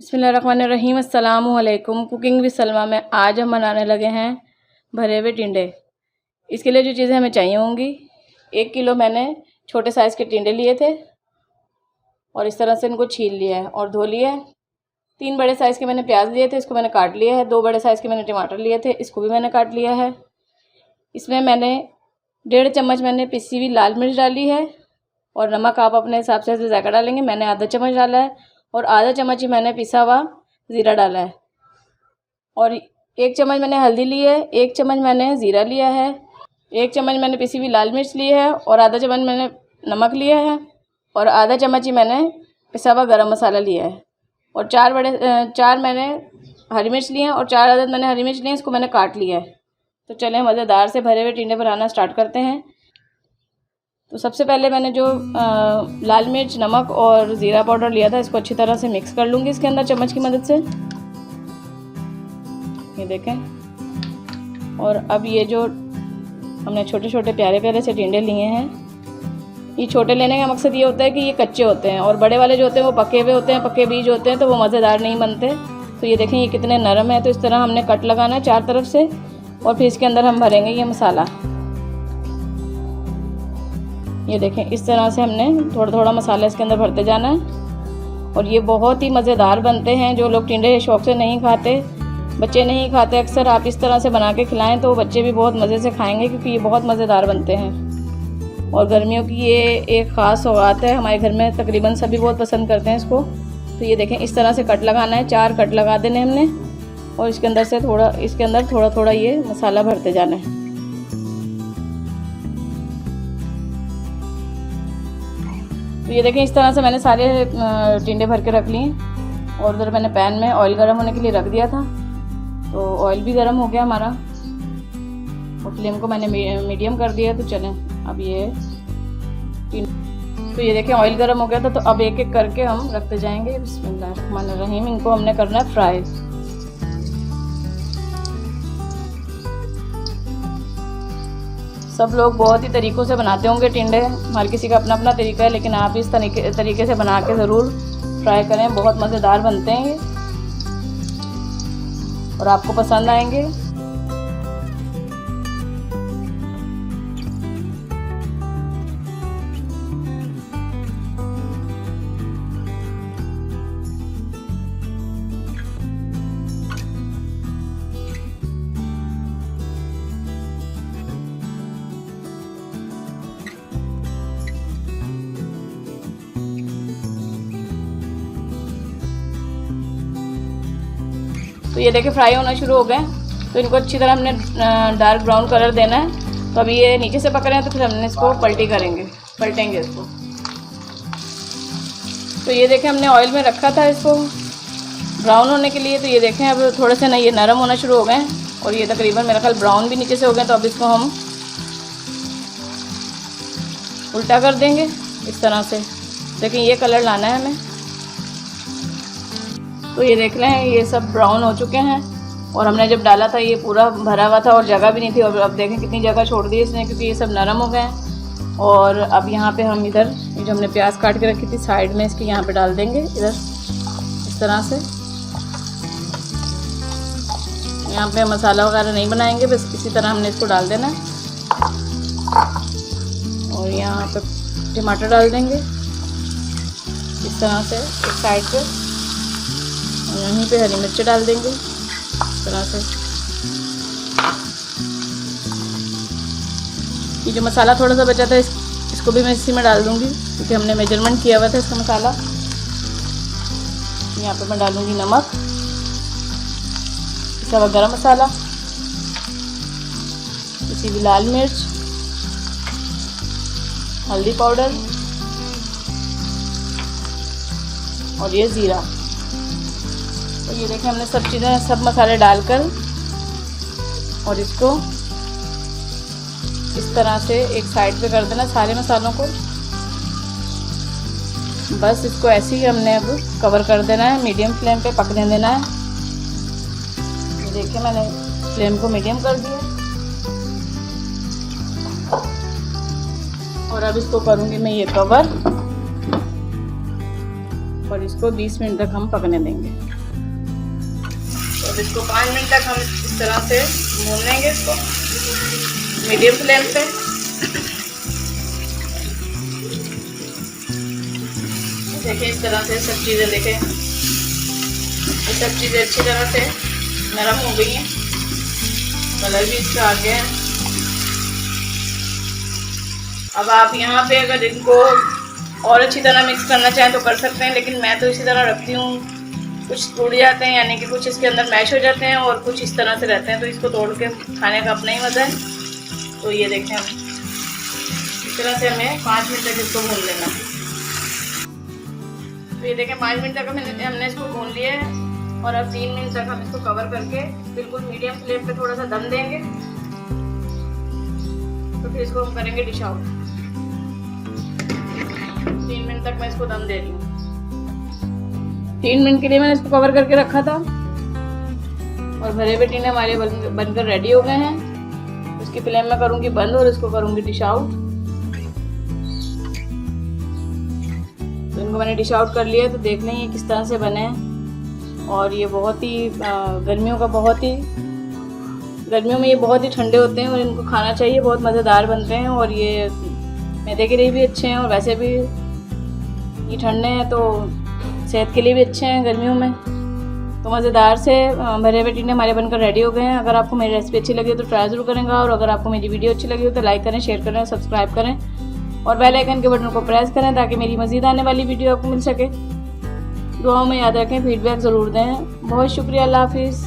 बिस्मिल्लाहिर्रहमानिर्रहीम। अस्सलामु अलैकुम। कुकिंग विद सलमा में आज हम बनाने लगे हैं भरे हुए टिंडे। इसके लिए जो चीज़ें हमें चाहिए होंगी, 1 किलो मैंने छोटे साइज़ के टिंडे लिए थे और इस तरह से इनको छील लिया है और धो लिया है। 3 बड़े साइज़ के मैंने प्याज लिए थे, इसको मैंने काट लिया है। 2 बड़े साइज़ के मैंने टमाटर लिए थे, इसको भी मैंने काट लिया है। इसमें मैंने 1.5 चम्मच मैंने पिसी हुई लाल मिर्च डाली है और नमक आप अपने हिसाब से ज़ायका डालेंगे। मैंने आधा चम्मच डाला है और आधा चम्मच ही मैंने पिसा हुआ ज़ीरा डाला है और 1 चम्मच मैंने हल्दी ली है, 1 चम्मच मैंने ज़ीरा लिया है, 1 चम्मच मैंने पिसी हुई लाल मिर्च ली है और आधा चम्मच मैंने नमक लिया है और आधा चम्मच ही मैंने पिसा हुआ गरम मसाला लिया है और 4 मैंने हरी मिर्च लिए हैं और 4 अदद मैंने हरी मिर्च लिए हैं, इसको मैंने काट लिया है। तो चलें मज़ेदार से भरे हुए टिंडे बनाना स्टार्ट करते हैं। तो सबसे पहले मैंने जो लाल मिर्च, नमक और ज़ीरा पाउडर लिया था, इसको अच्छी तरह से मिक्स कर लूँगी इसके अंदर चम्मच की मदद से। ये देखें। और अब ये जो हमने छोटे छोटे प्यारे प्यारे से टिंडे लिए हैं, ये छोटे लेने का मकसद ये होता है कि ये कच्चे होते हैं और बड़े वाले जो होते हैं वो पके हुए होते हैं, पके बीज होते हैं, तो वो मज़ेदार नहीं बनते। तो ये देखें ये कितने नरम है। तो इस तरह हमने कट लगाना है 4 तरफ से और फिर इसके अंदर हम भरेंगे ये मसाला। ये देखें इस तरह से हमने थोड़ा थोड़ा मसाला इसके अंदर भरते जाना है और ये बहुत ही मज़ेदार बनते हैं। जो लोग टिंडे शौक़ से नहीं खाते, बच्चे नहीं खाते, अक्सर आप इस तरह से बना के खिलाएं तो बच्चे भी बहुत मज़े से खाएंगे, क्योंकि ये बहुत मज़ेदार बनते हैं। और गर्मियों की ये एक ख़ास सौगात है, हमारे घर में तकरीबन सभी बहुत पसंद करते हैं इसको। तो ये देखें इस तरह से कट लगाना है, 4 कट लगा देने हमने और इसके अंदर थोड़ा थोड़ा ये मसाला भरते जाना है। तो ये देखें इस तरह से मैंने सारे टिंडे भर के रख लिए और उधर मैंने पैन में ऑयल गर्म होने के लिए रख दिया था। तो ऑयल भी गर्म हो गया हमारा और फ्लेम को मैंने मीडियम कर दिया। तो चलें अब ये तो ये देखें ऑयल गर्म हो गया था। तो अब एक एक करके हम रखते जाएंगे। बिस्मिल्लाहिर्रहमानिर्रहीम। इनको हमने करना है फ्राई। सब लोग बहुत ही तरीक़ों से बनाते होंगे टिंडे, हर किसी का अपना अपना तरीका है, लेकिन आप इस तरीके से बना के ज़रूर ट्राई करें। बहुत मज़ेदार बनते हैं ये और आपको पसंद आएंगे। तो ये देखिए फ्राई होना शुरू हो गए। तो इनको अच्छी तरह हमने डार्क ब्राउन कलर देना है। तो अभी ये नीचे से पक रहे हैं, तो फिर हमने इसको पलटेंगे इसको। तो ये देखें हमने ऑयल में रखा था इसको ब्राउन होने के लिए। तो ये देखें अब थोड़े से ना ये नरम होना शुरू हो गए और ये तकरीबन मेरा ख्याल ब्राउन भी नीचे से हो गए। तो अब इसको हम उल्टा कर देंगे इस तरह से। देखें ये कलर लाना है हमें। तो ये देख रहे हैं ये सब ब्राउन हो चुके हैं और हमने जब डाला था ये पूरा भरा हुआ था और जगह भी नहीं थी। और अब देखें कितनी जगह छोड़ दी इसने, क्योंकि ये सब नरम हो गए हैं। और अब यहाँ पे हम इधर ये जो हमने प्याज काट के रखी थी साइड में, इसकी यहाँ पे डाल देंगे इधर इस तरह से। यहाँ पे मसाला वगैरह नहीं बनाएंगे, बस इसी तरह हमने इसको डाल देना है। और यहाँ पे टमाटर डाल देंगे इस तरह से एक साइड पे, यहीं पे हरी मिर्च डाल देंगे इस तरह से। ये जो मसाला थोड़ा सा बचा था इसको भी मैं इसी में डाल दूंगी, क्योंकि हमने मेजरमेंट किया हुआ था इसका मसाला। यहाँ पे मैं डालूंगी नमक, पिसा हुआ गरम मसाला, पिसी हुई लाल मिर्च, हल्दी पाउडर और ये ज़ीरा। तो ये देखें हमने सब मसाले डालकर और इसको इस तरह से एक साइड पे कर देना सारे मसालों को। बस इसको ऐसे ही हमने अब कवर कर देना है, मीडियम फ्लेम पे पकने देना है। ये देखिए मैंने फ्लेम को मीडियम कर दिया और अब इसको करूँगी मैं ये कवर और इसको 20 मिनट तक हम पकने देंगे। और इसको 5 मिनट तक हम इस तरह से भून लेंगे, इसको मीडियम फ्लेम पे। देखिए इस तरह से सब चीज़ें, देखें ये सब चीज़ें अच्छी तरह से नरम हो गई हैं, कलर भी इसका आ गया है। अब आप यहाँ पे अगर इनको और अच्छी तरह मिक्स करना चाहें तो कर सकते हैं, लेकिन मैं तो इसी तरह रखती हूँ। कुछ टूट जाते हैं, यानी कि कुछ इसके अंदर मैश हो जाते हैं और कुछ इस तरह से रहते हैं, तो इसको तोड़ के खाने का अपना ही मज़ा है। तो ये देखें, हम इस तरह से हमें 5 मिनट तक इसको भून लेना। तो ये देखें 5 मिनट तक हमने इसको भून लिया है और अब 3 मिनट तक हम इसको कवर करके बिल्कुल मीडियम फ्लेम पे थोड़ा सा दम देंगे। तो फिर इसको हम करेंगे डिश आउट। 3 मिनट तक मैं इसको दम दे रही हूँ। 3 मिनट के लिए मैंने इसको कवर करके रखा था और भरे हुए टिंडे हमारे बनकर रेडी हो गए हैं। इसकी फ्लेम में करूँगी बंद और इसको करूँगी डिश आउट। तो इनको मैंने डिश आउट कर लिया। तो देख लें ये किस तरह से बने हैं। और ये बहुत ही गर्मियों में ये बहुत ही ठंडे होते हैं और इनको खाना चाहिए, बहुत मज़ेदार बनते हैं। और ये मैदे के लिए भी अच्छे हैं और वैसे भी ये ठंडे हैं तो सेहत के लिए भी अच्छे हैं गर्मियों में। तो मज़ेदार से भरे हुए टिंडे हमारे बनकर रेडी हो गए हैं। अगर आपको मेरी रेसिपी अच्छी लगी हो तो ट्राई ज़रूर करेंगे, और अगर आपको मेरी वीडियो अच्छी लगी हो तो लाइक करें, शेयर करें, सब्सक्राइब करें और बेल आइकन के बटन को प्रेस करें ताकि मेरी मज़ीद आने वाली वीडियो आपको मिल सके। दुआओं में याद रखें, फीडबैक ज़रूर दें। बहुत शुक्रिया, अल्लाह हाफिज़।